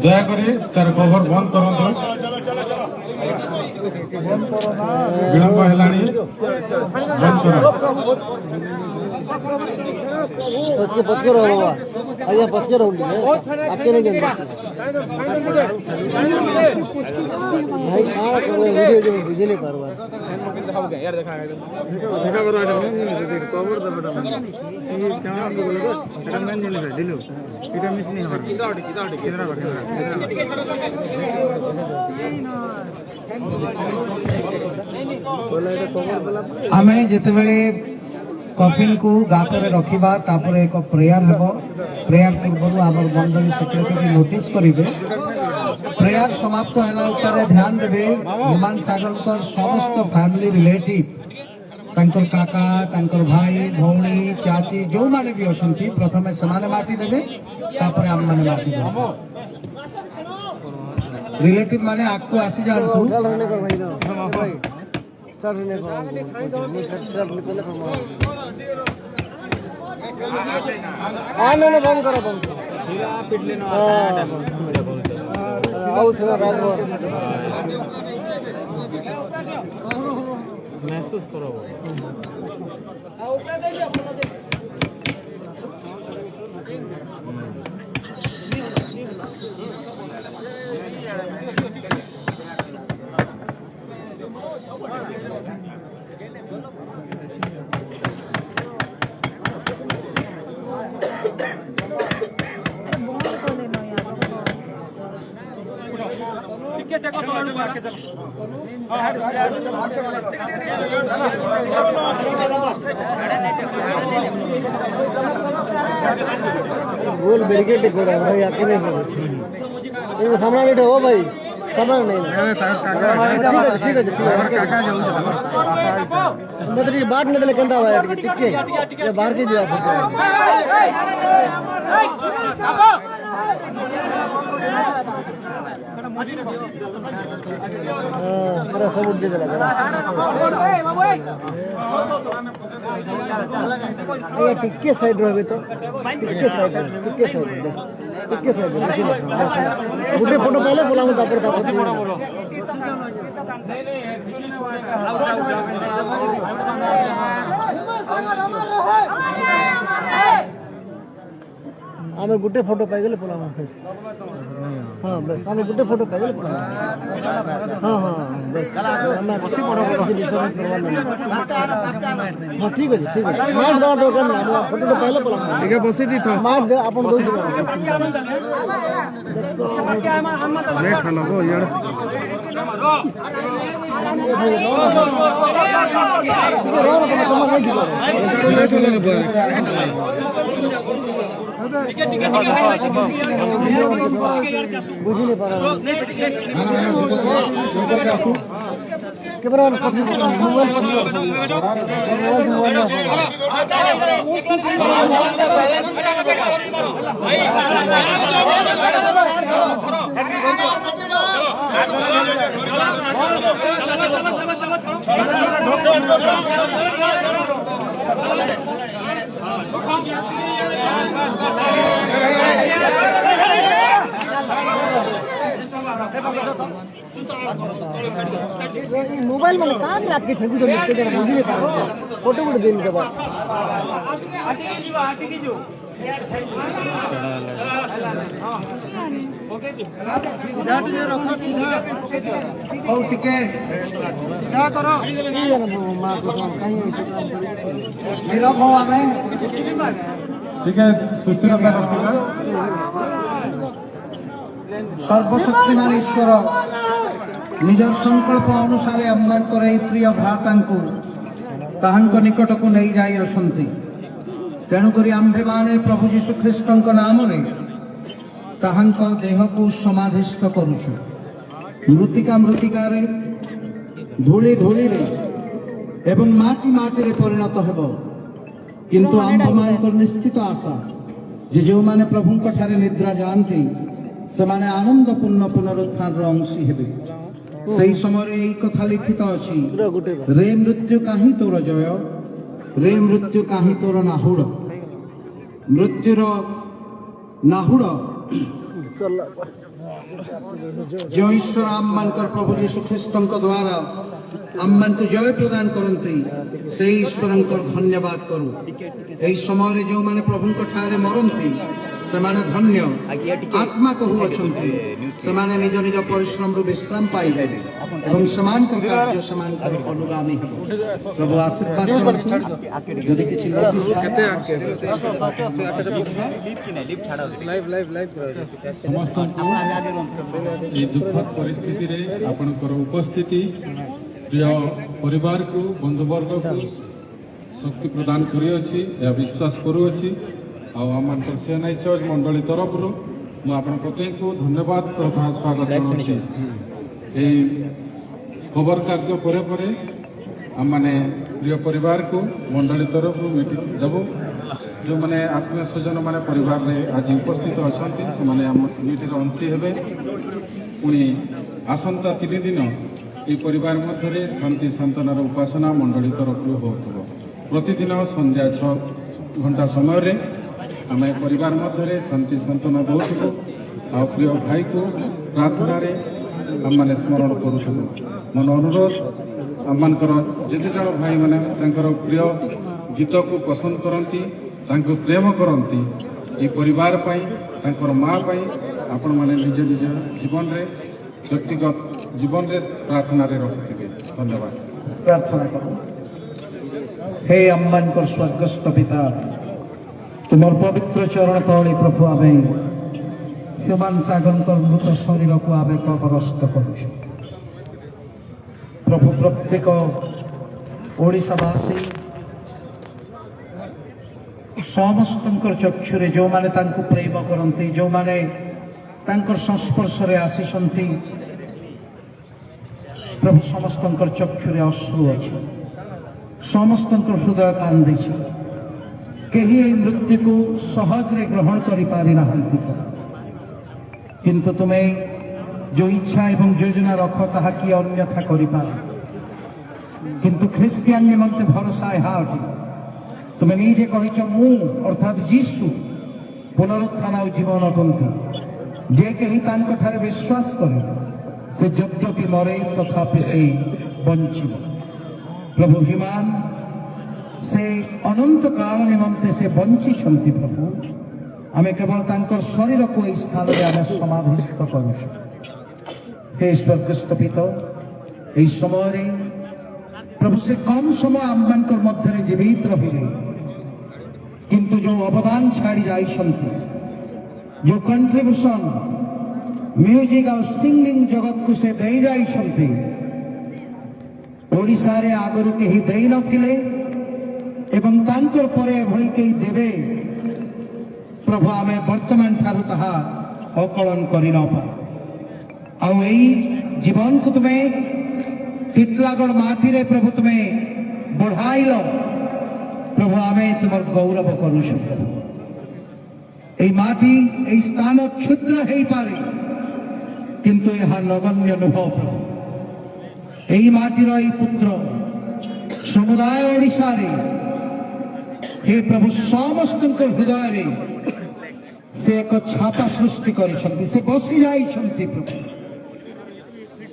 ଦୟାକରି ତାର କଭର ବନ୍ଦ କରନ୍ତୁ। ବିଳମ୍ବ ହେଲାଣି, ବନ୍ଦ କର। पचके रहो बाबा, आइए पचके रहो आपके नहीं जल्दी भाई कहाँ कर रहे वीडियो जो बुझे नहीं कर रहा यार देखा करो नहीं कवर दे बेटा ये कैमरा को बोलो बेटा मैं नहीं ले दिलो इटा मिस नहीं हो कितना आमे जेते बेले कफिन को गातर रखा तापर एक प्रेयर हम प्रेयर पूर्व आम मंडली सेक्रेटरी नोटिस करेंगे प्रेयर समाप्त है उत्तर ध्यान देवे हुमान सागर समस्त फैमिली रिलेटिव तांकर काका तांकर भाई भौणी चाची जो माने भी अच्छा प्रथम से माटी देवे तापर आम माने माटी देवे रिलेटिव माने आपको आसी जातु बंद करो महसूस करो गोल बैरिकेड कोड़ा भाई आके नहीं ये सामने बैठे हो भाई सामने नहीं ठीक है काका जाऊ मतलब ये बात नहीं देले केंदा भाई टिके ये बाहर के दिया पूरा सब उड़ देला ये टिके साइड रहे तो टिके साइड गुटे फोटो पहले बोला हूं तापर आमे गुटे फोटो पाई गेले बोला हां बस आमे गुटे फोटो पाई गेले हां हां बस हमें बसी फोटो डिस्टर्ब करवा हां ठीक है मार दो करना फोटो तो पहले बोला ठीक है बसी दी था मार दे अपन दो लेट हलो हो यार बुझी नहीं पा रहा मोबाइल में कहाँ रात के छवि तो निकल जरा बुझी नहीं पा रहा फोटो को देने के बाद सर्वशक्तिमान ईश्वर निजर संकल्प अनुसार आम्मान प्रिय भ्राता निकट को नहीं जाई असंती तेणुक आम्भे माने प्रभु जीशु ख्रीष्ट नाम देह को समाधिस्थ करुछु मृतिका मृतिकार धूली धूली एवं माटी माटी रे परिणत हेब किंतु आम्भ मान निश्चित आशा जे जो माने प्रभु ठारे निद्रा जानती से माने आनंदपूर्ण पुनरुत्थान अंशी हेबे सही समय यही कथा लिखित अछि रे मृत्यु काहि तोर जय रे मृत्यु काहि तोर नाहुड़ मृत्युर ନାହୁଡ଼ ଯେଉଁ ଈଶ୍ୱର ଆମମାନଙ୍କର ପ୍ରଭୁ ଯୀଶୁ ଖ୍ରୀଷ୍ଟଙ୍କ ଦ୍ୱାରା ଆମମାନଙ୍କୁ ଜୟ ପ୍ରଦାନ କରନ୍ତି ସେହି ଈଶ୍ୱରଙ୍କର ଧନ୍ୟବାଦ କରୁ। ଏହି ସମୟରେ ଯେଉଁମାନେ ପ୍ରଭୁଙ୍କ ଠାରେ ମରନ୍ତି ସେମାନେ ଧନ୍ୟ, ଆତ୍ମା କହୁଅଛନ୍ତି ସେମାନେ ନିଜ ନିଜ ପରିଶ୍ରମରୁ ବିଶ୍ରାମ ପାଇବେ ଏବଂ ସେମାନଙ୍କର କାର୍ଯ୍ୟ ସେମାନଙ୍କର ଅନୁଗାମୀ ହେବ। ପ୍ରଭୁ ଆଶୀର୍ବାଦ କରନ୍ତୁ। ଯଦି କିଛି ସମସ୍ତଙ୍କୁ এই ଦୁଃଖଦ ପରିସ୍ଥିତିରେ ଆପଣଙ୍କର ଉପସ୍ଥିତି ପ୍ରିୟ ପରିବାରକୁ ବନ୍ଧୁବର୍ଗକୁ ଶକ୍ତି ପ୍ରଦାନ କରିଅଛି ଏହା ବିଶ୍ୱାସ କରୁଅଛି। ଆଉ ଆମମାନଙ୍କର ସିଏନ୍ଆଇ ଚର୍ଚ୍ଚ ମଣ୍ଡଳୀ ତରଫରୁ ମୁଁ ଆପଣ ପ୍ରତ୍ୟେକଙ୍କୁ ଧନ୍ୟବାଦ ତଥା ସ୍ୱାଗତ ଜଣାଉଛି। ଏହି ଖବର କାର୍ଯ୍ୟ ପରେ ପରେ ଆମମାନେ ପ୍ରିୟ ପରିବାରକୁ ମଣ୍ଡଳୀ ତରଫରୁ ମିଟିଂ ଦେବୁ। ଯେଉଁମାନେ ଆତ୍ମୀୟ ସ୍ୱଜନ ମାନେ ପରିବାରରେ ଆଜି ଉପସ୍ଥିତ ଅଛନ୍ତି ସେମାନେ ଆମ ମିଟିଂର ଅଂଶୀ ହେବେ। ପୁଣି ଆସନ୍ତା 3 ଦିନ ଏହି ପରିବାର ମଧ୍ୟରେ ଶାନ୍ତି ସାନ୍ତ୍ୱନାର ଉପାସନା ମଣ୍ଡଳୀ ତରଫରୁ ହେଉଥିବ। ପ୍ରତିଦିନ ସନ୍ଧ୍ୟା 6 ଘଣ୍ଟା ସମୟରେ ଆମେ ପରିବାର ମଧ୍ୟରେ ଶାନ୍ତି ସାନ୍ତ୍ୱନା ଦେଉଥିବୁ। ଆଉ ପ୍ରିୟ ଭାଇକୁ ପ୍ରାର୍ଥନାରେ ଆମମାନେ ସ୍ମରଣ କରୁଥିବୁ। ମୋର ଅନୁରୋଧ ଆମମାନଙ୍କର ଯେତେ ଜଣ ଭାଇମାନେ ତାଙ୍କର ପ୍ରିୟ ଗୀତକୁ ପସନ୍ଦ କରନ୍ତି, ତାଙ୍କୁ ପ୍ରେମ କରନ୍ତି, ଏହି ପରିବାର ପାଇଁ ତାଙ୍କର ମା ପାଇଁ ଆପଣମାନେ ନିଜ ନିଜ ଜୀବନରେ ବ୍ୟକ୍ତିଗତ ଜୀବନରେ ପ୍ରାର୍ଥନାରେ ରଖୁଥିବେ। ଧନ୍ୟବାଦ। ପ୍ରାର୍ଥନା କରୁ। ହେ ଆମମାନଙ୍କର ସ୍ୱର୍ଗସ୍ଥ ପିତା, ତୁମର ପବିତ୍ର ଚରଣ ତଳେ ପ୍ରଭୁ ଆମେ ହ୍ୟୁମାନ ସାଗରଙ୍କର ମୃତ ଶରୀରକୁ ଆମେ କବରସ୍ଥ କରୁଛୁ। ପ୍ରଭୁ ପ୍ରତ୍ୟେକ ଓଡ଼ିଶାବାସୀ ସମସ୍ତଙ୍କର ଚକ୍ଷୁରେ ଯେଉଁମାନେ ତାଙ୍କୁ ପ୍ରେମ କରନ୍ତି, ଯେଉଁମାନେ ତାଙ୍କର ସଂସ୍ପର୍ଶରେ ଆସିଛନ୍ତି, ପ୍ରଭୁ ସମସ୍ତଙ୍କର ଚକ୍ଷୁରେ ଅଶ୍ରୁ ଅଛି, ସମସ୍ତଙ୍କର ହୃଦୟ କାନ୍ଦିଛି। କେହି ଏହି ମୃତ୍ୟୁକୁ ସହଜରେ ଗ୍ରହଣ କରିପାରି ନାହାନ୍ତି। କିନ୍ତୁ ତୁମେ ଯେଉଁ ଇଚ୍ଛା ଏବଂ ଯୋଜନା ରଖ ତାହା କିଏ ଅନ୍ୟଥା କରିପାରେ। କିନ୍ତୁ ଖ୍ରୀଷ୍ଟିଆନ ନିମନ୍ତେ ଭରସା ଏହା ଅଟେ, ତୁମେ ନିଜେ କହିଛ ମୁଁ ଅର୍ଥାତ୍ ଯୀଶୁ ପୁନରୁତ୍ଥାନ ଆଉ ଜୀବନ ଅଟନ୍ତି। ଯେ କେହି ତାଙ୍କଠାରେ ବିଶ୍ୱାସ କରେ ସେ ଯଦ୍ୟପି ମରେ ତଥାପି ସେ ବଞ୍ଚିବ। ପ୍ରଭୁ ହ୍ୟୁମାନ ସେ ଅନନ୍ତ କାଳ ନିମନ୍ତେ ସେ ବଞ୍ଚିଛନ୍ତି। ପ୍ରଭୁ ଆମେ କେବଳ ତାଙ୍କର ଶରୀରକୁ ଏହି ସ୍ଥାନରେ ଆମେ ସମାଧିସ୍ଥ କରୁଛୁ। ହେ ସ୍ୱର୍ଗସ୍ଥ ପିତା, ଏହି ସମୟରେ ପ୍ରଭୁ ସେ କମ୍ ସମୟ ଆମମାନଙ୍କର ମଧ୍ୟରେ ଜୀବିତ ରହିଲେ, କିନ୍ତୁ ଯେଉଁ ଅବଦାନ ଛାଡ଼ି ଯାଇଛନ୍ତି, ଯେଉଁ କଣ୍ଟ୍ରିବ୍ୟୁସନ ମ୍ୟୁଜିକ ଆଉ ସିଙ୍ଗିଂ ଜଗତକୁ ସେ ଦେଇ ଯାଇଛନ୍ତି, ଓଡ଼ିଶାରେ ଆଗରୁ କେହି ଦେଇନଥିଲେ ଏବଂ ତାଙ୍କର ପରେ ଏଭଳି କେହି ଦେବେ ପ୍ରଭୁ ଆମେ ବର୍ତ୍ତମାନ ଠାରୁ ତାହା ଅକଳନ କରି ନପାରୁ। ଆଉ ଏଇ ଜୀବନକୁ ତୁମେ ଟିଟଲାଗଡ଼ ମାଟିରେ ପ୍ରଭୁ ତୁମେ ବଢ଼ାଇଲ। ପ୍ରଭୁ ଆମେ ତୁମର ଗୌରବ କରୁଛୁ। এই মাটি এই স্থান ক্ষুদ্র ହେଇପାରେ, କିନ୍ତୁ ଏହା ନଗଣ୍ୟ ନୁହଁ। এই ମାଟିର এই ପୁତ୍ର ସମୁଦାୟ ଓଡ଼ିଶାରେ हे प्रभु ସମସ୍ତଙ୍କ ହୃଦୟରେ ସେ ଏକ ଛାପା ସୃଷ୍ଟି କରିଛନ୍ତି, ସେ ବସି ଯାଇଛନ୍ତି। ପ୍ରଭୁ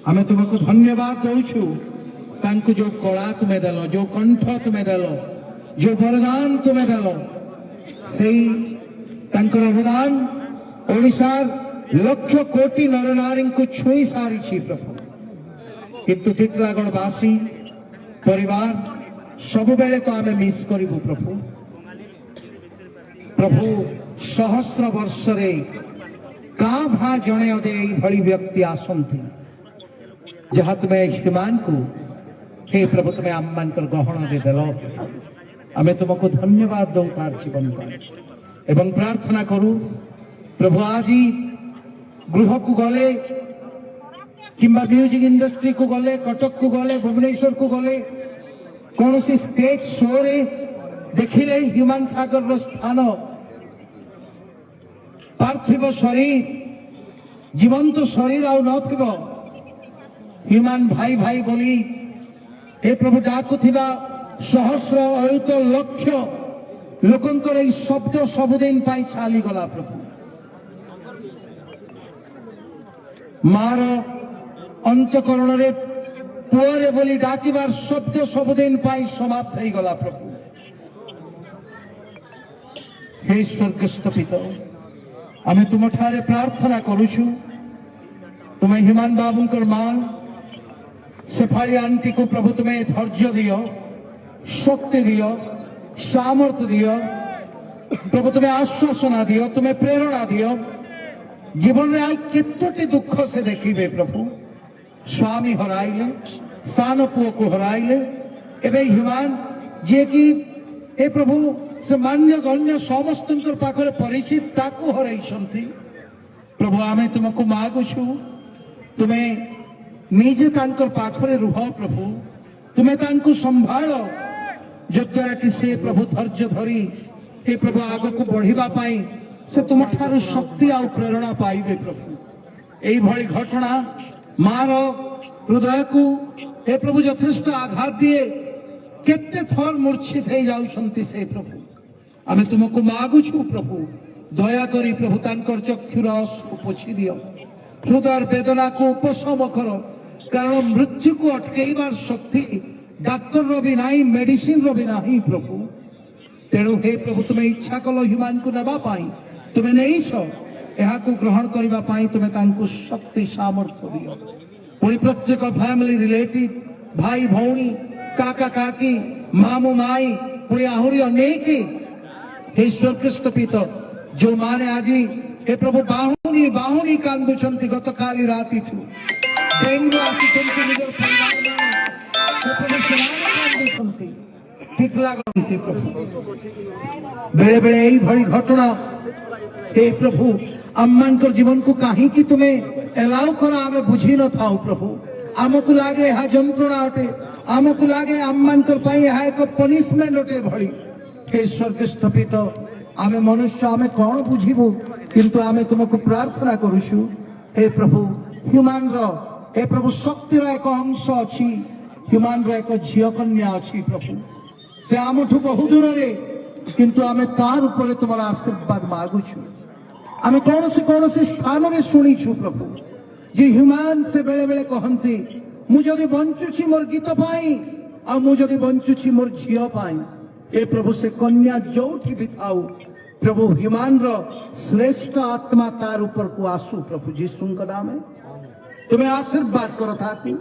ଆମେ ତୁମକୁ ଧନ୍ୟବାଦ ଦେଉଛୁ। ତାଙ୍କୁ ଯେଉଁ କଳା ତୁମେ ଦେଲ, ଯେଉଁ କଣ୍ଠ ତୁମେ ଦେଲ, ଯେଉଁ ବରଦାନ ତୁମେ ଦେଲ, ସେଇ ତାଙ୍କର ଅବଦାନ ଓଡ଼ିଶାର ଲକ୍ଷ କୋଟି ନରନାରୀଙ୍କୁ ଛୁଇଁ ସାରିଛି। ପ୍ରଭୁ କିନ୍ତୁ ଟିଟଲାଗଡ଼ବାସୀ ପରିବାର ସବୁବେଳେ ତ ଆମେ ମିସ୍ କରିବୁ। ପ୍ରଭୁ ପ୍ରଭୁ ସହସ୍ର ବର୍ଷରେ କାଁ ଭାଁ ଜଣେ ଅଧେ ଏଇଭଳି ବ୍ୟକ୍ତି ଆସନ୍ତି ଯାହା ତୁମେ ହ୍ୟୁମାନକୁ हे प्रभु तुम्हें आमମାନଙ୍କର ଗହଣରେ ଦେଲ। ଆମେ ତୁମକୁ ଧନ୍ୟବାଦ ଦଉ ତାର ଜୀବନ ପାଇଁ ଏବଂ ପ୍ରାର୍ଥନା କରୁ ପ୍ରଭୁ ଆଜି ଗୃହକୁ ଗଲେ କିମ୍ବା ମ୍ୟୁଜିକ ଇଣ୍ଡଷ୍ଟ୍ରିକୁ ଗଲେ, କଟକକୁ ଗଲେ, ଭୁବନେଶ୍ୱରକୁ ଗଲେ, କୌଣସି ଷ୍ଟେଜ ଶୋରେ ଦେଖିଲେ ହ୍ୟୁମାନ ସାଗରର ସ୍ଥାନ ପାର୍ଥିବ ଶରୀର, ଜୀବନ୍ତ ଶରୀର ଆଉ ନଥିବ। ହ୍ୟୁମାନ ଭାଇ ଭାଇ ବୋଲି हे प्रभु डाकुथिबा सहस्र अयुत लक्ष लोकंकर एई शब्द सबुदिन पाई चाली गला। प्रभु ମାର ଅନ୍ତଃକରଣରେ ପୁଅରେ ବୋଲି ଡାକିବାର ଶବ୍ଦ ସବୁଦିନ ପାଇଁ ସମାପ୍ତ ହେଇଗଲା ପ୍ରଭୁ। हे स्वर्गस्थ पिता, आमे तुमठारे प्रार्थना करुछु, तुम्हें हिमान बाबूंकर मां शेफाली आंटी को प्रभु तुम्हें धैर्य दियो, शक्ति दियो, सामर्थ्य दियो प्रभु, तुम्हें आश्वासना दियो, तुम्हें प्रेरणा दियो। जीवन में केतोटी दुख से देखिए प्रभु, स्वामी हराइले, सान पुओ को हराइले, एवं हिमान जे कि हे प्रभु से मान्य गण्य समस्त पाखरे परिचित ताकू हरई प्रभु, आमे तुमको मागुछु, तुम्हें निजे तांकर पाखरे रुह प्रभु, तुम्हें तांको संभाल, जद्वारा कि से प्रभु धैर्य धरी हे प्रभु आग को बढ़िबा पाई से तुम ठारू शक्ति आ प्रेरणा पाइबे प्रभु। एई भली घटना मार हृदय को हे प्रभु यथेष्ट आघात दिए केते थर मूर्छित हो जाउछंती से प्रभु, आमे तुमको मागुछु प्रभु, दया करी प्रभु तांकर चक्षुर अश्रु पोछि दियो, हृदय वेदना को उपशम करो, कारण मृत्यु को अटकेबार शक्ति डाक्तर रो भी नाही, मेडिसिन रो भी नाही प्रभु। तेणु हे प्रभु तुम्हें इच्छा कल ह्यूमान को नबा पाई, तुम्हें नहीं छो यहा को ग्रहण करबा पाई, तुम्हें तांको शक्ति सामर्थ्य दियो। पुणी प्रत्येक फैमिली रिलेटिव भाई भौणी काका काकी मामू माई पुणी आहुरी अनेक हे स्वर्गस्थ पिता जो माने आज हे प्रभु बाहुनी बाहुनी कांदुचंती गत काली राति छु डेंगू आसिचंती निजर परिवार माने हे प्रभु सेवाने कांदुचंती ठीक लागंती प्रभु। बेले बेले एई भली घटना हे प्रभु आम्मानकर जीवन को काहे कि तुम्हें एलाउ करा आमे बुझी न थाउ प्रभु, आमको लागे हा जंत्रणा अटे, आमको लागे आम्मानकर पाई हा एक पनिशमेंट अटे भली। हे स्वर्गस्थ पिता आमे मनुष्य आमे कौन बुझिबु, किंतु आमे तुमको प्रार्थना करुछु हे प्रभु, ह्यूमान रो हे प्रभु शक्ति रो एक अंश अछि, ह्यूमान रो एक झियो कन्या अछि प्रभु, से आमठु बहु दूर रे, किंतु आमे तार ऊपर तुम्हारा आशीर्वाद मागुछु। आमे कौन से स्थान में शुणीछु प्रभु, जे ह्यूमान से बेले बेले कहती मु जदि बंचुछि मोर गीत पाई आ मु जदि बंचुछि मोर झियो पाई, ए प्रभु से कन्या जोठी भी थाउ प्रभु ह्यूमान रो श्रेष्ठ आत्मा तार ऊपर को आसु प्रभु यीशु का नाम है तुम्हें आशीर्वाद करो थाकु।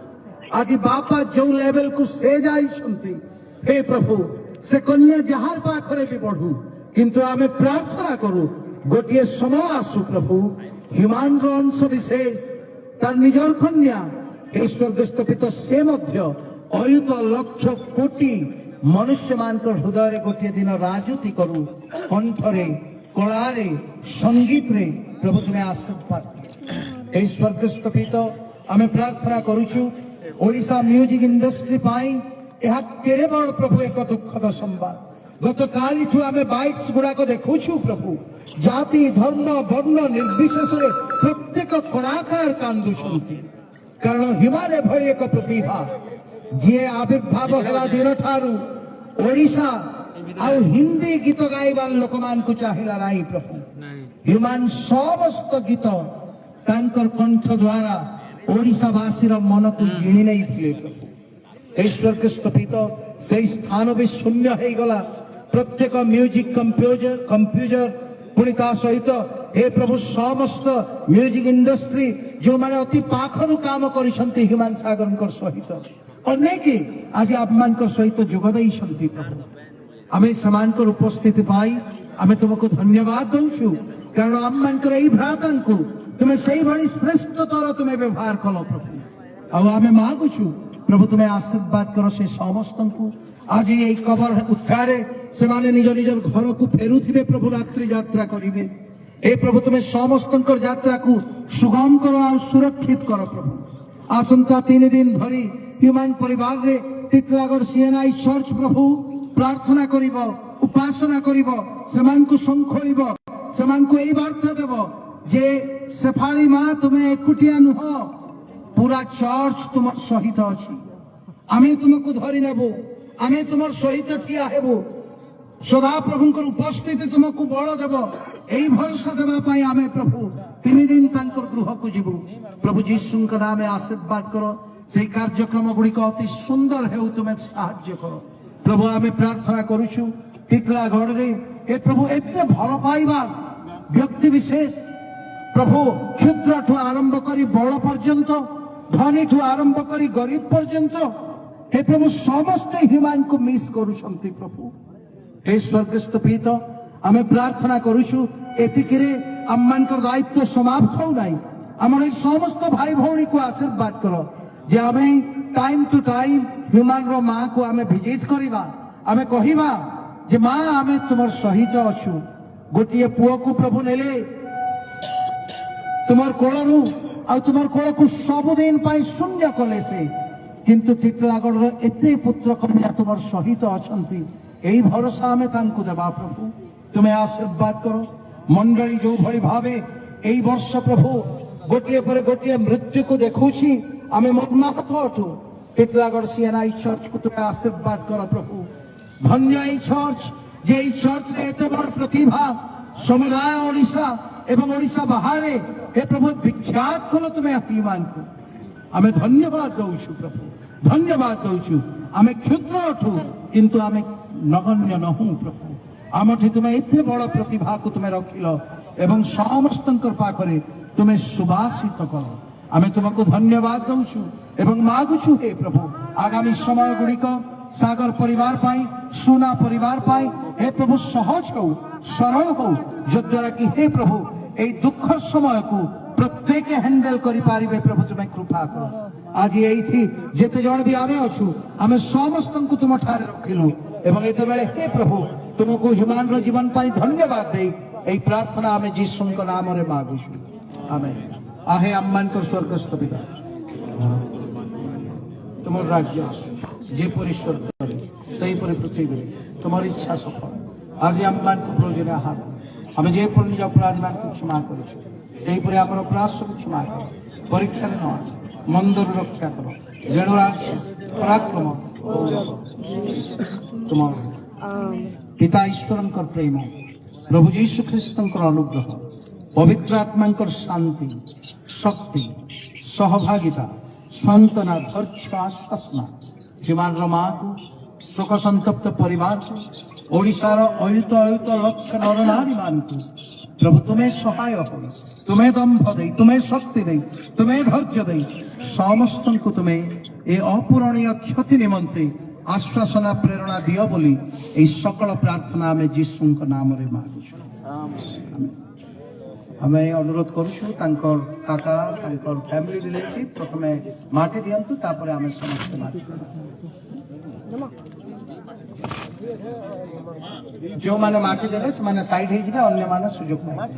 आज बापा जो लेवल को से जाई छंती हे प्रभु से कन्या जहार पाखरे भी बढ़ू, किंतु आमे प्रार्थना करू गोटे समय आसु प्रभु ह्यूमान रो अंश विशेष तार निजर कन्या हे स्वर्गस्थ पिता से मध्य अयुत लक्ष कोटी मनुष्य मान हृदय गोटे दिन राजती करू, कंठरे कलारे संगीत रे प्रभु तुम्हें आशीर्वाद हे स्वर्गस्थ पिता आमे प्रार्थना करूछु। ओडिशा म्यूजिक इंडस्ट्री पाई यह केड़े बड़ प्रभु एक दुखद संवाद, गत काली ठू आमे बाइट्स गुड़ाक देखुछु प्रभु, जाति धर्म वर्ण निर्विशेष प्रत्येक कलाकार कांदुछंती, कारण हिमालय भय एक प्रतिभा जे आविर्भाव हला दिन ठारू ओडिशा आ हिंदी गीत गाइबार लोक मान को चाहिला नाही प्रभु, ह्यूमान समस्त गीत तांकर कंठ द्वारा ओडिशावासी मन को जिणी नहीं थिले प्रभु। स्वर्गस्थ पिता से स्थान भी शून्य हो गला, प्रत्येक म्यूजिक कंप्यूजर पुणी ता सहित हे प्रभु समस्त म्यूजिक इंडस्ट्री जो माने अति पाखरु काम करिसंती ह्यूमान सागर सहित अनेक आज आपमान सहित जोग देइसंती प्रभु, आमे समानकर उपस्थिति पाई आमे तुमको धन्यवाद दउछु, कारण आममानकर एई भ्रातांकु तुम्हें सही भली श्रेष्ठतर तुम्हें व्यवहार कल प्रभु। आउ आमे मागुछु प्रभु तुम्हें आशीर्वाद करो से समस्तंकु आज ये कबर उत्थारे से माने निज निजर घर को फेरुथिबे प्रभु, रात्रि यात्रा करिवे ए प्रभु तुम्हें समस्तंकर यात्रा को सुगम करो आ सुरक्षित करो प्रभु। आसंता 3 दिन धरी ह्यूमान परिवार रे टिटलागढ़ सीएनआई चर्च प्रभु प्रार्थना करिवो, उपासना करिवो, समान को संखोलिवो, समान को एई वार्ता देवो जे शेफाली मां तुम्हें एकुटिया नुह, पूरा चर्च तुम सहित अछि, आमे तुमको धरी नेबो, आमे तुमर सहित ठिया हेबो, सदा प्रभुंकर उपस्थिति तुमको बल देव यही भरोसा देवाई आम प्रभु 3 दिन गृह को जीवु प्रभु जीशु नाम आशीर्वाद कर से कार्यक्रम गुड़िक अति सुंदर है तुम्हें साहाय्य कर प्रभु आम प्रार्थना करुचु टिटलागढ़ रे प्रभु एत भल पाइबा व्यक्ति विशेष प्रभु क्षुद्र ठू आरंभ कर बड़ पर्यंत धनी ठू आरंभ कर गरीब पर्यंत हे प्रभु समस्ते ह्यूमान को मिस करुछंती प्रभु हे स्वर्गस्थ पिता आम प्रार्थना करुछु एतिकिरे आममानकर दायित्व समाप्त हो नाई आमर समस्त भाई भौणी को आशीर्वाद कर जे आम टाइम टू टाइम ह्यूमान रो मां को आम भिजिट करिबा आम कहिबा जे मां आम तुमर सहित अछु गोटिए पुओ को प्रभु नेले तुमर कोलरु आ तुमर कोल को सबुदिन पाई शून्य कले से किंतु टिटलागढ़ एते पुत्र कन्या तुमर सहित अछंती यही भरोसा आम देवा प्रभु तुम्हें आशीर्वाद करो मंडली जो भली भावे यही वर्ष प्रभु गोटे पर गोटे मृत्यु को देखुची आम मर्माहत अटू टिटलागढ़ सीएनआई चर्च को तुम्हें आशीर्वाद करो प्रभु धन्य चर्च जे चर्च रे एते बड़ प्रतिभा समुदाय ओडिशा एवं ओडिशा बाहर हे प्रभु विख्यात करो तुम्हें अभिमान को आम धन्यवाद दौचु प्रभु धन्यवाद दौचु आम क्षुद्र अठू किंतु आम नगण्य नहूँ प्रभु आमठी तुम्हें एते बड़ प्रतिभा को तुम्हें रखिल एवं समस्त पाखरे तुम्हें सुभाषित कर आम तुमको धन्यवाद दौचु एवं मागुछु हे प्रभु आगामी समय गुड़िक सागर परिवार पाई सुना परिवार पाई हे प्रभु सहज हो सरल हो जद्वारा कि हे प्रभु ए दुख समय को प्रत्येक हैंडल करि पारिबे प्रभु तुम्हें कृपा कर आज यही जेते जण भी आमे अछु आमे समस्त को तुम ठारे रखिलु एवं एते बेले हे प्रभु तुमको ह्यूमान रो जीवन पाई धन्यवाद दे एई प्रार्थना आमे जीसु को नाम रे मागुछु आमेन आहे अम्मान को स्वर्गस्थ पिता तुम राज्य जे परि स्वर्ग सही परि पृथ्वी तुम्हारी इच्छा सफल आज अम्मान को प्रयोजन आहार आमे जे परि निज अपराधी मान को क्षमा करिछु सही परि हमर अपराध सब क्षमा कर परीक्षा रे न मंदर रक्षा करो जेणु राज्य पराक्रम तुम पिता ईश्वर प्रेम प्रभु जीशु ख्रीस्त अनुग्रह पवित्र आत्मा शांति शक्ति सहभागिता सांत्वना धैर्य आश्वासना ह्यूमान माँ को शोक संतप्त परिवार को ओडिशार अयुत अयुत लक्ष नर नारी मान को प्रभु तुम्हें सहाय हो तुम्हें दंभ दे तुम्हें शक्ति दे तुम्हें धैर्य दे समस्त को तुम्हें ए अपूरणीय क्षति निमंते आश्वासना प्रेरणा दियो बोली ए सकल प्रार्थना में जीसु नाम रे मागुछु हमें अनुरोध करुछु तांकर काका तांकर फैमिली रिलेटिव प्रथमे माटी दियंतु तापरे हमें समस्त माटी जो माने माटी देबे से माने साइड हे जिबे अन्य माने सुयोग पाए